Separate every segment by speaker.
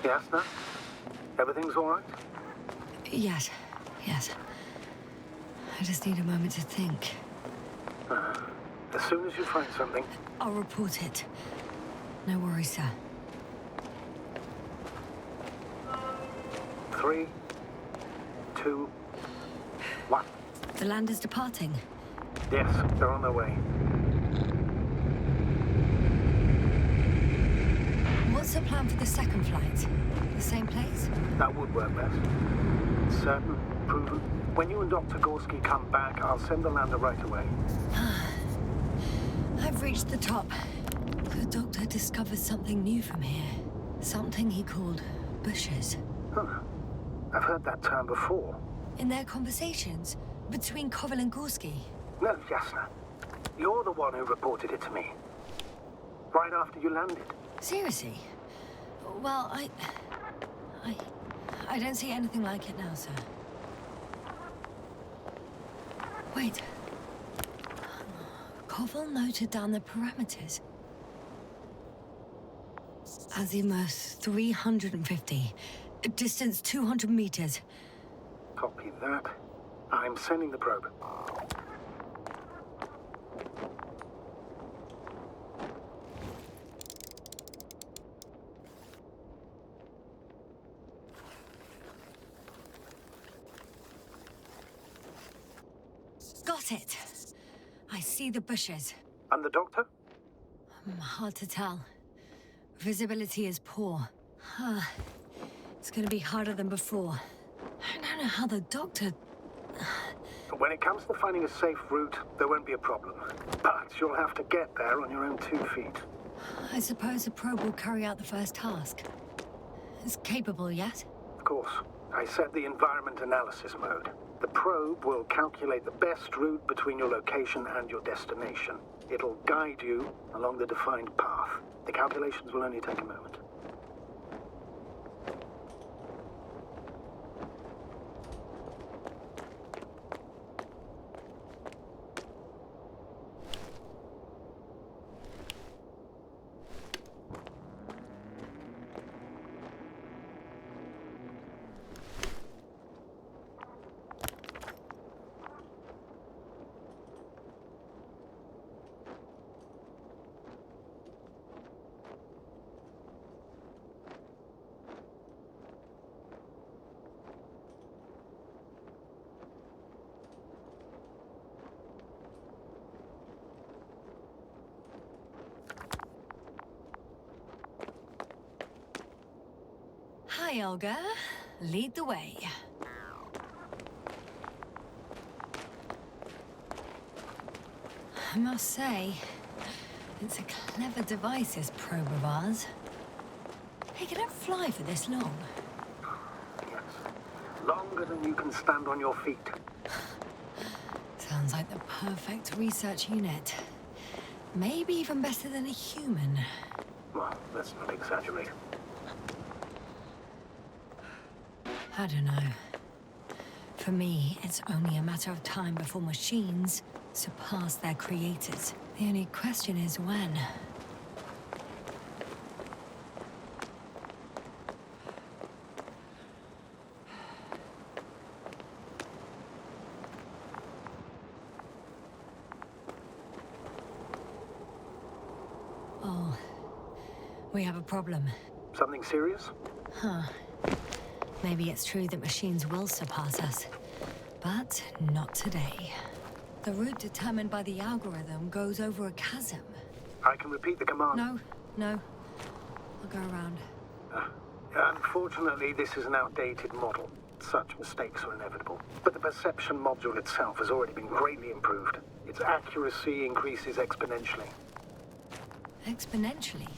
Speaker 1: Yes, no? Everything's all right?
Speaker 2: Yes. I just need a moment to think.
Speaker 1: As soon as you find something...
Speaker 2: I'll report it. No worries, sir.
Speaker 1: 3, 2, 1.
Speaker 2: The land is departing.
Speaker 1: Yes, they're on their way.
Speaker 2: What's the plan for the second flight? The same place?
Speaker 1: That would work best. Certain, proven. When you and Dr. Gorski come back, I'll send the lander right away.
Speaker 2: I've reached the top. The doctor discovered something new from here. Something he called bushes.
Speaker 1: Huh. I've heard that term before.
Speaker 2: In their conversations between Koval and Gorski.
Speaker 1: No, Jasna. You're the one who reported it to me. Right after you landed.
Speaker 2: Seriously? Well, I don't see anything like it now, sir. Wait. Koval noted down the parameters. Azimuth 350. Distance 200 meters.
Speaker 1: Copy that. I'm sending the probe.
Speaker 2: Got it. I see the bushes.
Speaker 1: And the doctor?
Speaker 2: Hard to tell. Visibility is poor. It's gonna be harder than before. I don't know how the doctor...
Speaker 1: When it comes to finding a safe route, there won't be a problem. But you'll have to get there on your own 2 feet.
Speaker 2: I suppose the probe will carry out the first task. It's capable yet?
Speaker 1: Of course. I set the environment analysis mode. The probe will calculate the best route between your location and your destination. It'll guide you along the defined path. The calculations will only take a moment.
Speaker 2: Hi, Olga. Lead the way. I must say, it's a clever device, this probe of ours. Hey, can it fly for this long?
Speaker 1: Yes. Longer than you can stand on your feet.
Speaker 2: Sounds like the perfect research unit. Maybe even better than a human.
Speaker 1: Well, let's not exaggerate.
Speaker 2: I don't know. For me, it's only a matter of time before machines surpass their creators. The only question is when. Oh, we have a problem.
Speaker 1: Something serious?
Speaker 2: Huh. Maybe it's true that machines will surpass us, but not today. The route determined by the algorithm goes over a chasm.
Speaker 1: I can repeat the command.
Speaker 2: No. I'll go around.
Speaker 1: Unfortunately, this is an outdated model. Such mistakes are inevitable. But the perception module itself has already been greatly improved. Its accuracy increases exponentially.
Speaker 2: Exponentially?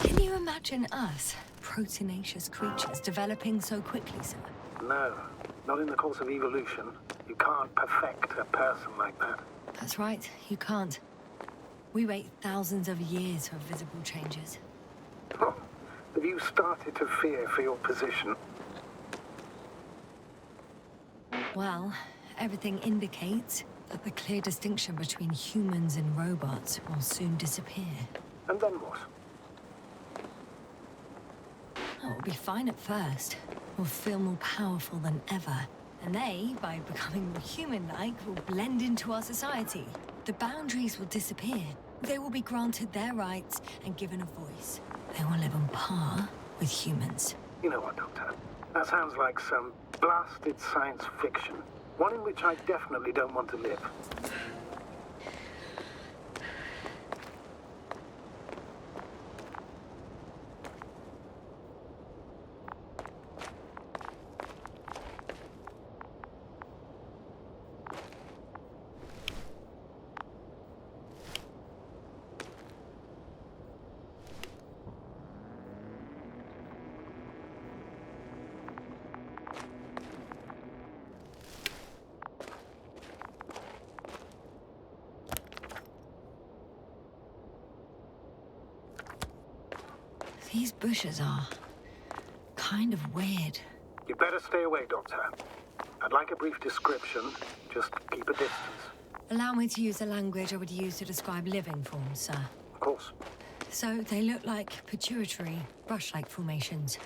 Speaker 2: Can you imagine us, proteinaceous creatures, developing so quickly, sir?
Speaker 1: No, not in the course of evolution. You can't perfect a person like that.
Speaker 2: That's right, you can't. We wait thousands of years for visible changes.
Speaker 1: Oh, have you started to fear for your position?
Speaker 2: Well, everything indicates that the clear distinction between humans and robots will soon disappear.
Speaker 1: And then what?
Speaker 2: It'll be fine at first. We'll feel more powerful than ever. And they, by becoming more human-like, will blend into our society. The boundaries will disappear. They will be granted their rights and given a voice. They will live on par with humans.
Speaker 1: You know what, Doctor? That sounds like some blasted science fiction. One in which I definitely don't want to live.
Speaker 2: These bushes are kind of weird.
Speaker 1: You better stay away, Doctor. I'd like a brief description. Just keep a distance.
Speaker 2: Allow me to use the language I would use to describe living forms, sir.
Speaker 1: Of course.
Speaker 2: So they look like pituitary, brush-like formations.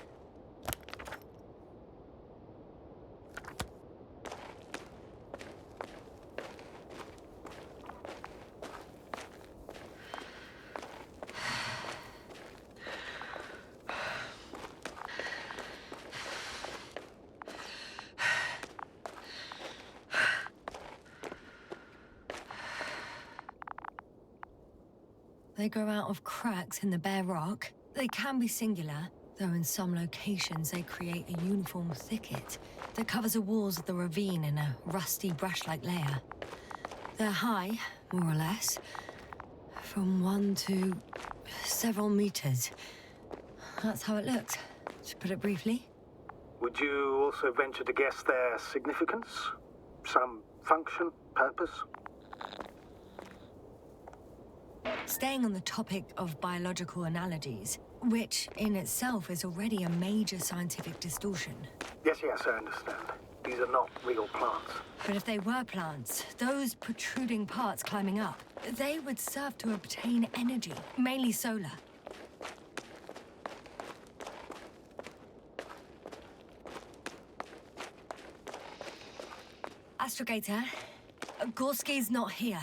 Speaker 2: They grow out of cracks in the bare rock. They can be singular, though in some locations they create a uniform thicket that covers the walls of the ravine in a rusty brush-like layer. They're high, more or less, from 1 to several meters. That's how it looks, to put it briefly.
Speaker 1: Would you also venture to guess their significance? Some function, purpose?
Speaker 2: Staying on the topic of biological analogies, which in itself is already a major scientific distortion.
Speaker 1: Yes, I understand. These are not real plants.
Speaker 2: But if they were plants, those protruding parts climbing up, they would serve to obtain energy, mainly solar. Astrogator, Gorski's not here.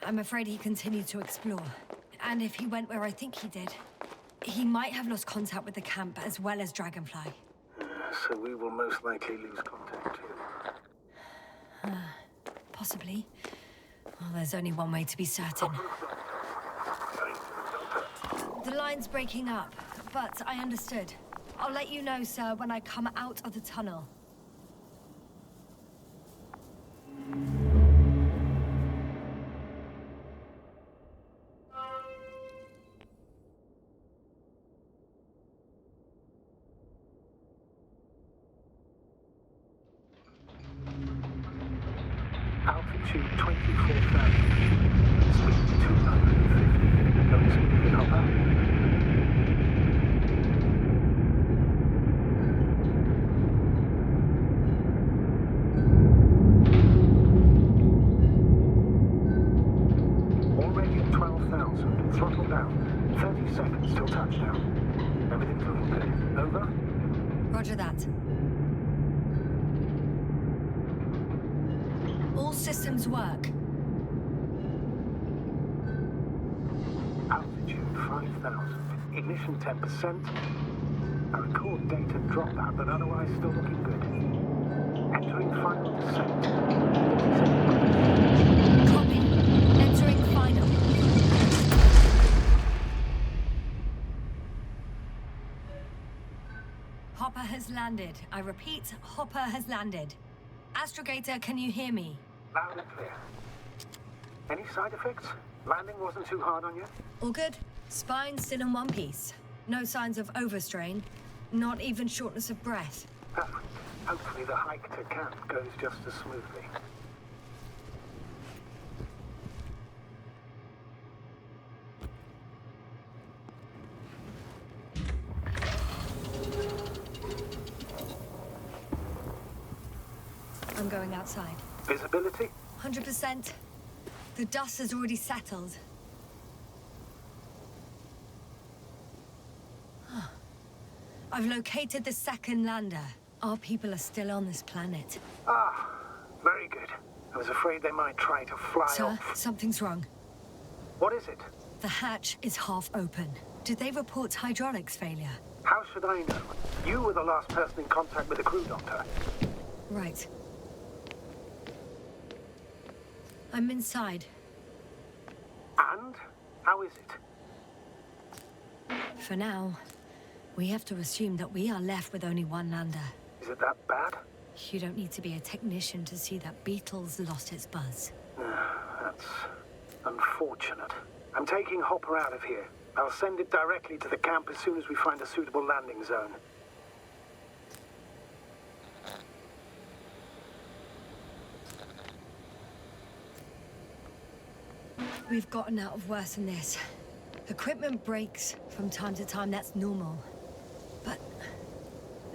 Speaker 2: I'm afraid he continued to explore. And if he went where I think he did, he might have lost contact with the camp as well as Dragonfly.
Speaker 1: So we will most likely lose contact too.
Speaker 2: Possibly. Well, there's only one way to be certain. The line's breaking up, but I understood. I'll let you know, sir, when I come out of the tunnel.
Speaker 1: Altitude 24,000 feet. Speed 250. Going smoothly, Hopper. Already at 12,000. Throttle down. 30 seconds till touchdown. Everything's looking good. Over?
Speaker 2: Roger that. All systems work.
Speaker 1: Altitude 5,000. Ignition 10%. I record data dropout, but otherwise still looking good. Entering final descent. 47 miles.
Speaker 2: Copy. Entering final. Hopper has landed. I repeat, Hopper has landed. Astrogator, can you hear me?
Speaker 1: Loud and clear. Any side effects? Landing wasn't too hard on you?
Speaker 2: All good. Spine still in one piece. No signs of overstrain. Not even shortness of breath.
Speaker 1: Perfect. Hopefully the hike to camp goes just as smoothly.
Speaker 2: I'm going outside.
Speaker 1: Visibility?
Speaker 2: 100%. The dust has already settled. I've located the second lander. Our people are still on this planet.
Speaker 1: Ah, very good. I was afraid they might try to fly
Speaker 2: Sir,
Speaker 1: off.
Speaker 2: something's wrong.
Speaker 1: What is it?
Speaker 2: The hatch is half open. Did they report hydraulics failure?
Speaker 1: How should I know? You were the last person in contact with the crew, Doctor.
Speaker 2: Right. I'm inside.
Speaker 1: And? How is it?
Speaker 2: For now, we have to assume that we are left with only one lander.
Speaker 1: Is it that bad?
Speaker 2: You don't need to be a technician to see that Beetle's lost its buzz.
Speaker 1: That's unfortunate. I'm taking Hopper out of here. I'll send it directly to the camp as soon as we find a suitable landing zone.
Speaker 2: We've gotten out of worse than this. Equipment breaks from time to time, that's normal. But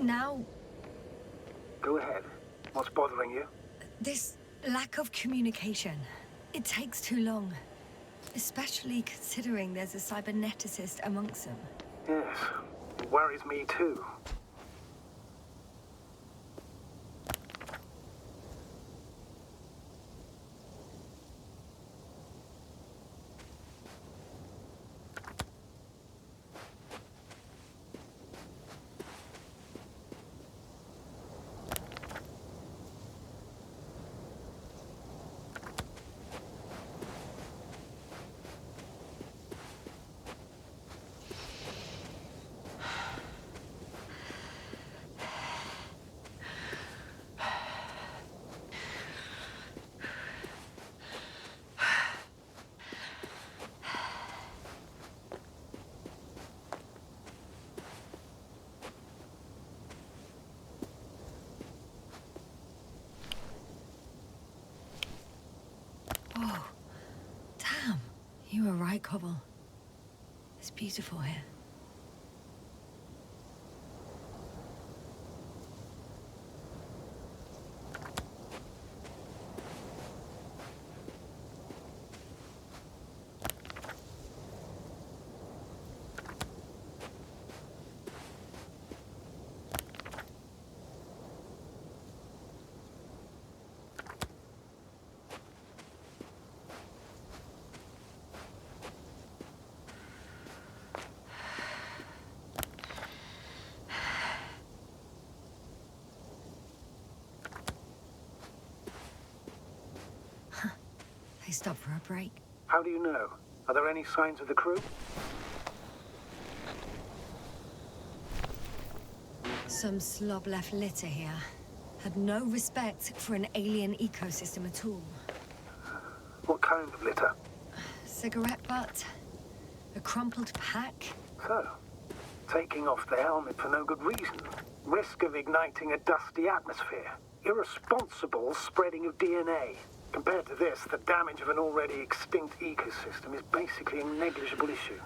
Speaker 2: now,
Speaker 1: Go ahead. What's bothering you?
Speaker 2: this lack of communication, it takes too long. Especially considering there's a cyberneticist amongst them.
Speaker 1: Yes, it worries me too.
Speaker 2: Oh, damn. You were right, Cobble. It's beautiful here. They stopped for a break.
Speaker 1: How do you know? Are there any signs of the crew?
Speaker 2: Some slob left litter here. Had no respect for an alien ecosystem at all.
Speaker 1: What kind of litter?
Speaker 2: Cigarette butt, a crumpled pack.
Speaker 1: So, taking off the helmet for no good reason. Risk of igniting a dusty atmosphere. Irresponsible spreading of DNA. Compared to this, the damage of an already extinct ecosystem is basically a negligible issue.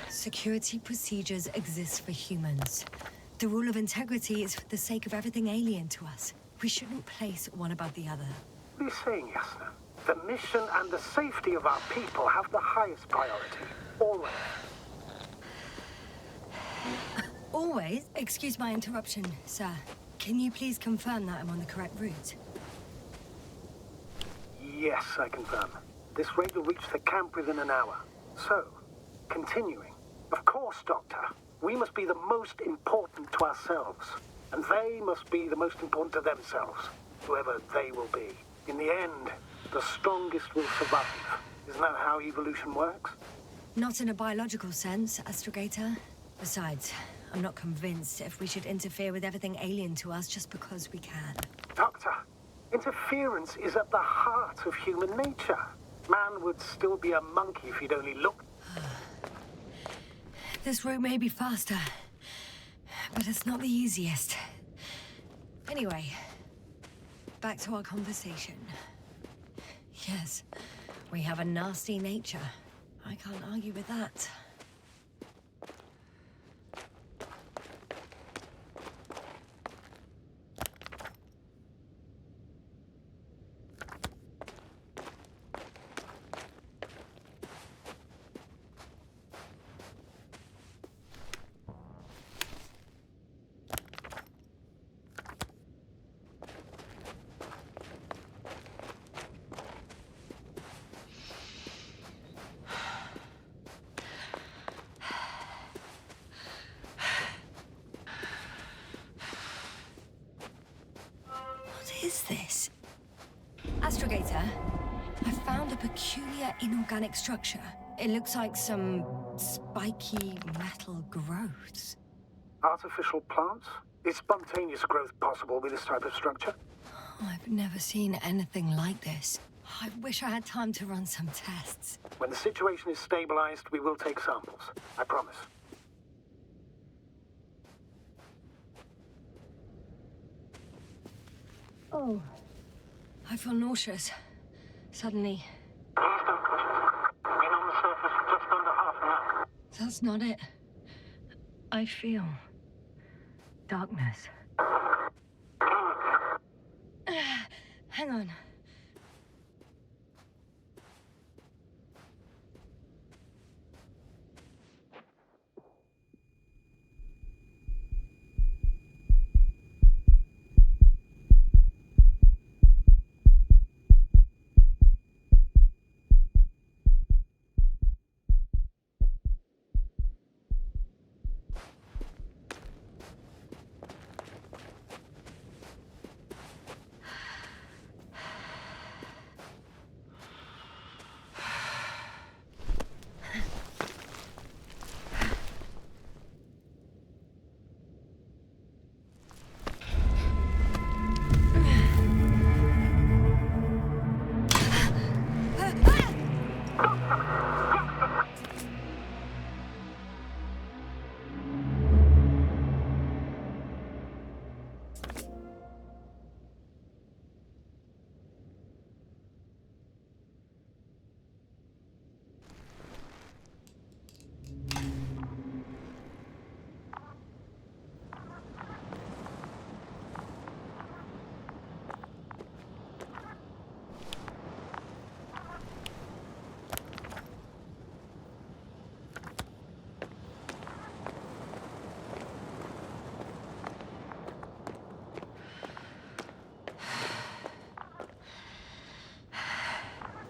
Speaker 2: Security procedures exist for humans. The rule of integrity is for the sake of everything alien to us. We shouldn't place one above the other.
Speaker 1: What are you saying, Yasna? The mission and the safety of our people have the highest priority. Always.
Speaker 2: Always? Excuse my interruption, sir. Can you please confirm that I'm on the correct route?
Speaker 1: Yes, I confirm. This raid will reach the camp within an hour. So, continuing. Of course, Doctor. We must be the most important to ourselves. And they must be the most important to themselves. Whoever they will be. In the end, the strongest will survive. Isn't that how evolution works?
Speaker 2: Not in a biological sense, Astrogator. Besides, I'm not convinced if we should interfere with everything alien to us just because we can.
Speaker 1: Doctor, interference is at the heart of human nature. Man would still be a monkey if he'd only looked.
Speaker 2: This route may be faster, but it's not the easiest. Anyway, back to our conversation. Yes, we have a nasty nature. I can't argue with that. is this? Astrogator, I found a peculiar inorganic structure. It looks like some spiky metal growths.
Speaker 1: Artificial plants? Is spontaneous growth possible with this type of structure?
Speaker 2: I've never seen anything like this. I wish I had time to run some tests.
Speaker 1: When the situation is stabilized, we will take samples. I promise.
Speaker 2: Oh. I feel nauseous. Suddenly.
Speaker 1: Please don't push it. Been on the surface for just under half an hour.
Speaker 2: That's not it. I feel darkness. Hang on.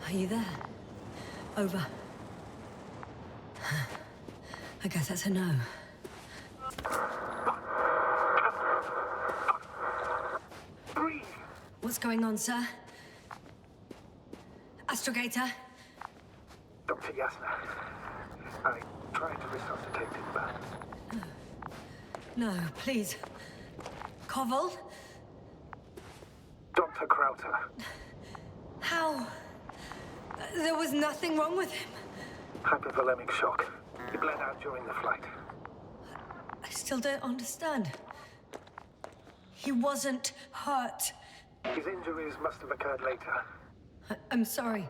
Speaker 2: Are you there? Over. I guess that's a no.
Speaker 1: Breathe!
Speaker 2: What's going on, sir? Astrogator?
Speaker 1: Dr. Yasna. I tried to resuscitate him, but...
Speaker 2: No, please. Koval?
Speaker 1: Dr. Krauter.
Speaker 2: How? There was nothing wrong with him.
Speaker 1: Hypovolemic shock. He bled out during the flight.
Speaker 2: I still don't understand. He wasn't hurt.
Speaker 1: His injuries must have occurred later.
Speaker 2: I'm sorry.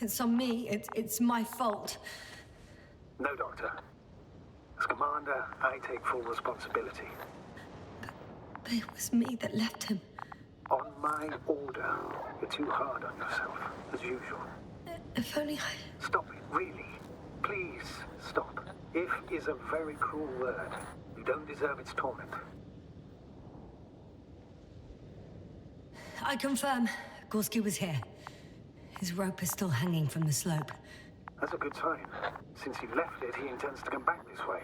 Speaker 2: It's on me. It's my fault.
Speaker 1: No, Doctor. As commander, I take full responsibility.
Speaker 2: But it was me that left him.
Speaker 1: On my order. You're too hard on yourself, as usual.
Speaker 2: If only I...
Speaker 1: Stop it, really. Please, stop. If is a very cruel word. You don't deserve its torment.
Speaker 2: I confirm. Gorski was here. His rope is still hanging from the slope.
Speaker 1: That's a good sign. Since he left it, he intends to come back this way.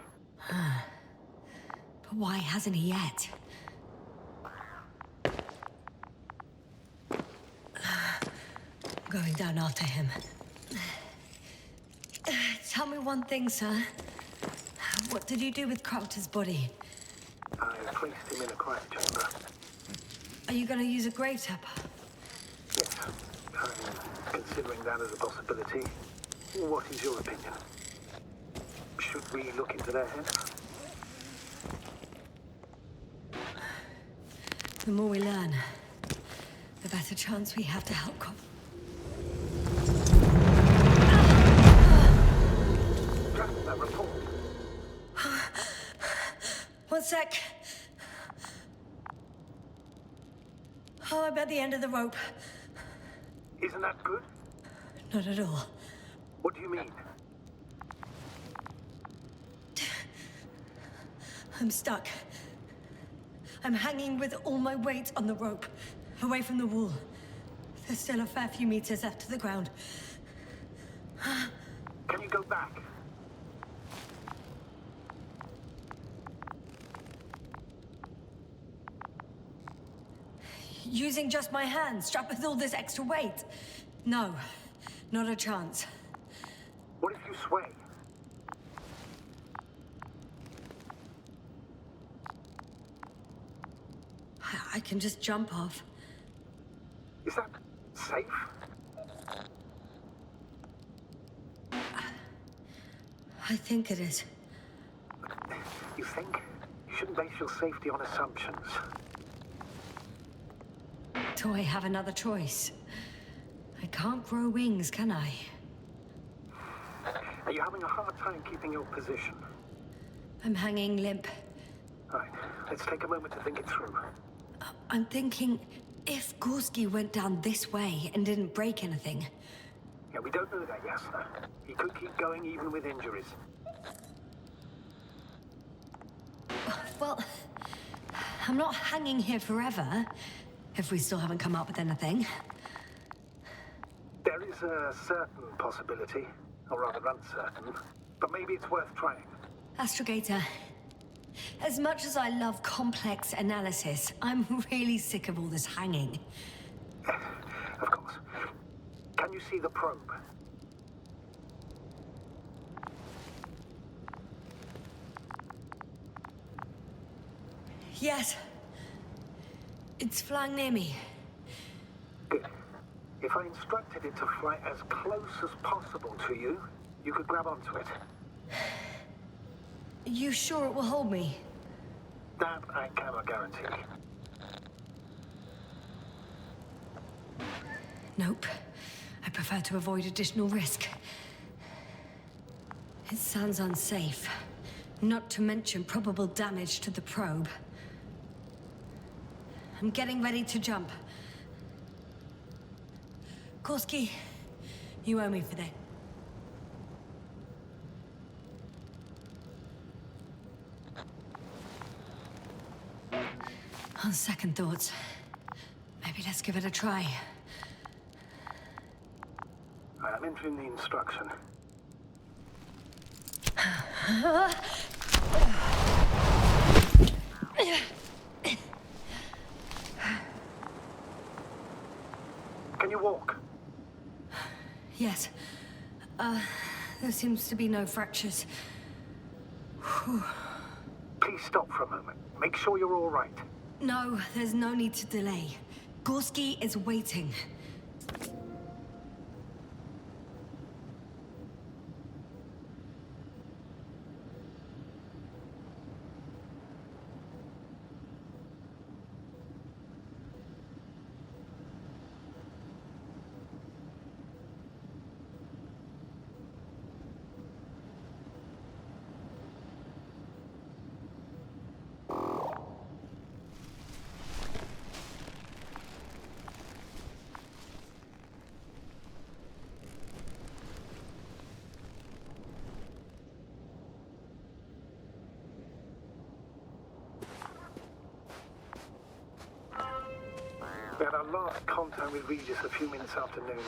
Speaker 2: But why hasn't he yet? Going down after him. Tell me one thing, sir. What did you do with Crowter's body?
Speaker 1: I placed him in a quiet chamber.
Speaker 2: Are you gonna use a grave tapper?
Speaker 1: Yes, I'm considering that as a possibility. What is your opinion? Should we look into their heads?
Speaker 2: The more we learn, the better chance we have to help Cop.
Speaker 1: Just that report.
Speaker 2: One sec. Oh, I'm at the end of the rope.
Speaker 1: Isn't that good?
Speaker 2: Not at all.
Speaker 1: What do you mean?
Speaker 2: I'm stuck. I'm hanging with all my weight on the rope, away from the wall. There's still a fair few meters left to the ground.
Speaker 1: Can you go back?
Speaker 2: Using just my hands, strapped with all this extra weight? No, not a chance.
Speaker 1: What if you sway?
Speaker 2: I can just jump off.
Speaker 1: Is that safe?
Speaker 2: I think it is.
Speaker 1: You think? You shouldn't base your safety on assumptions.
Speaker 2: Do I have another choice? I can't grow wings, can I?
Speaker 1: Are you having a hard time keeping your position?
Speaker 2: I'm hanging limp.
Speaker 1: Right, let's take a moment to think it through.
Speaker 2: I'm thinking, if Gorski went down this way and didn't break anything...
Speaker 1: Yeah, we don't know that, Yasna. He could keep going even with injuries.
Speaker 2: Well, I'm not hanging here forever, if we still haven't come up with anything.
Speaker 1: There is a certain possibility, or rather uncertain, but maybe it's worth trying.
Speaker 2: Astrogator, as much as I love complex analysis, I'm really sick of all this hanging.
Speaker 1: Of course. Can you see the probe?
Speaker 2: Yes. It's flying near me.
Speaker 1: Good. If I instructed it to fly as close as possible to you, you could grab onto it.
Speaker 2: You sure it will hold me?
Speaker 1: That I cannot guarantee.
Speaker 2: Nope. I prefer to avoid additional risk. It sounds unsafe. Not to mention probable damage to the probe. I'm getting ready to jump. Gorski, you owe me for that. On second thoughts, maybe let's give it a try.
Speaker 1: I am entering the instruction. Can you walk?
Speaker 2: Yes. There seems to be no fractures. Whew.
Speaker 1: Please stop for a moment. Make sure you're all right.
Speaker 2: No, there's no need to delay. Gorski is waiting.
Speaker 1: We had our last contact with Regis a few minutes after noon.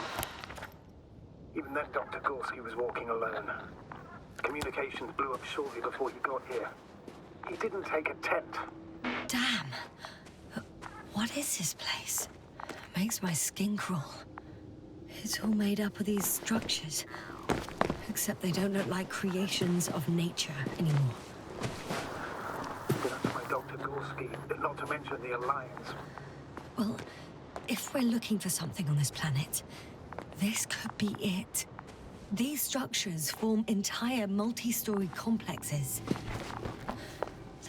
Speaker 1: Even then, Dr. Gorski was walking alone. Communications blew up shortly before he got here. He didn't take a tent.
Speaker 2: Damn. What is this place? Makes my skin crawl. It's all made up of these structures. Except they don't look like creations of nature anymore.
Speaker 1: That's by Dr. Gorski, not to mention the Alliance.
Speaker 2: Well, if we're looking for something on this planet, this could be it. These structures form entire multi-story complexes.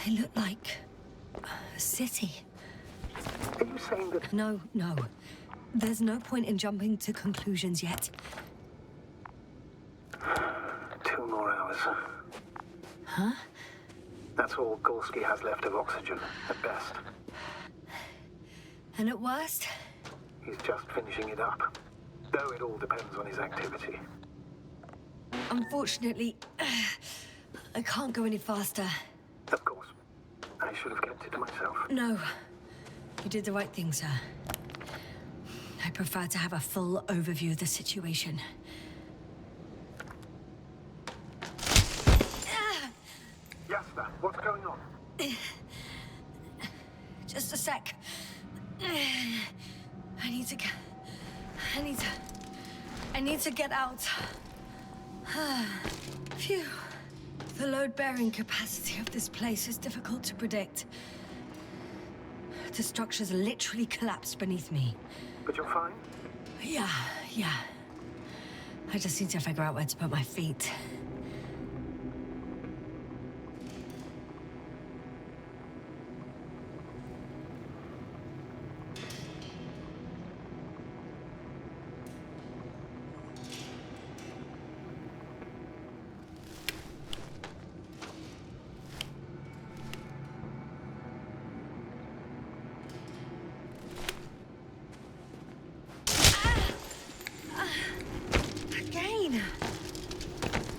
Speaker 2: They look like a city.
Speaker 1: Are you saying that...
Speaker 2: No. There's no point in jumping to conclusions yet.
Speaker 1: 2 more hours.
Speaker 2: Huh?
Speaker 1: That's all Gorski has left of oxygen, at best.
Speaker 2: And at worst?
Speaker 1: He's just finishing it up. Though it all depends on his activity.
Speaker 2: Unfortunately, I can't go any faster.
Speaker 1: Of course. I should have kept it to myself.
Speaker 2: No. You did the right thing, sir. I prefer to have a full overview of the situation.
Speaker 1: Yasna, what's going on?
Speaker 2: Just a sec. I need to get... I need to get out. Phew. The load-bearing capacity of this place is difficult to predict. The structures literally collapsed beneath me.
Speaker 1: But you're fine?
Speaker 2: Yeah. I just need to figure out where to put my feet.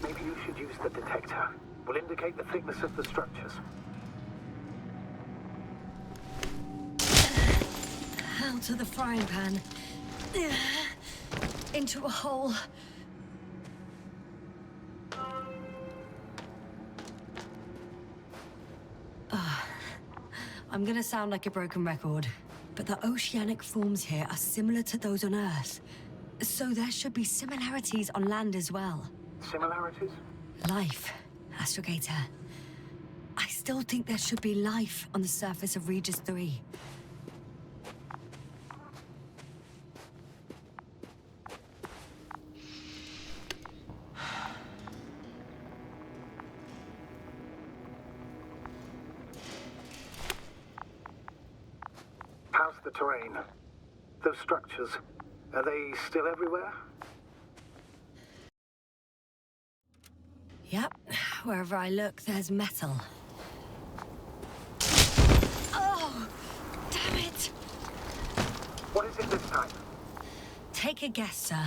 Speaker 1: Maybe you should use the detector. Will indicate the thickness of the structures.
Speaker 2: Out of the frying pan. Into a hole. I'm gonna sound like a broken record, but the oceanic forms here are similar to those on Earth. So there should be similarities on land as well.
Speaker 1: Similarities?
Speaker 2: Life, Astrogator. I still think there should be life on the surface of Regis 3.
Speaker 1: How's the terrain? Those structures, are they still everywhere?
Speaker 2: Yep, wherever I look, there's metal. Oh, damn it!
Speaker 1: What is it this time?
Speaker 2: Take a guess, sir.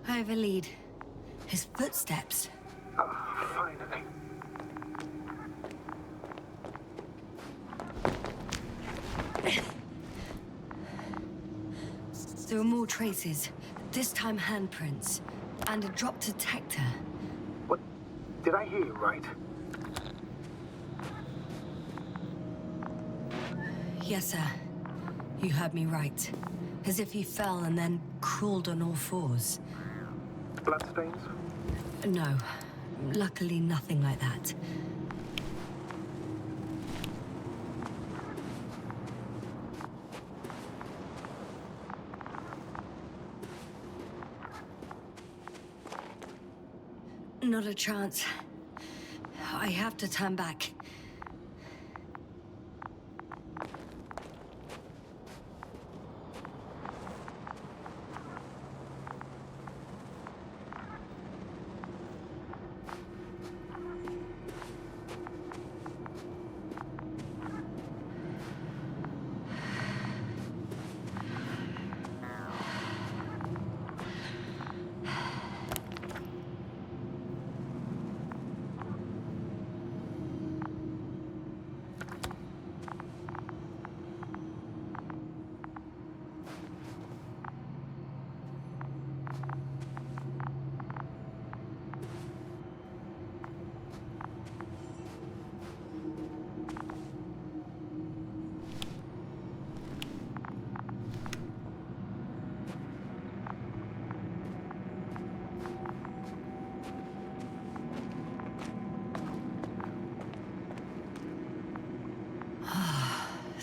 Speaker 2: I have a lead. His footsteps.
Speaker 1: Oh, finally.
Speaker 2: There are more traces, this time handprints, and a drop detector.
Speaker 1: What? Did I hear you right?
Speaker 2: Yes, sir. You heard me right. As if he fell and then crawled on all fours.
Speaker 1: Bloodstains?
Speaker 2: No. Luckily, nothing like that. Not a chance. I have to turn back.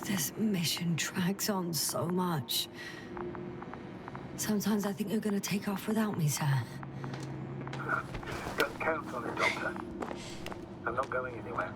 Speaker 2: This mission drags on so much. Sometimes I think you're gonna take off without me, sir.
Speaker 1: Don't count on it, Doctor. I'm not going anywhere.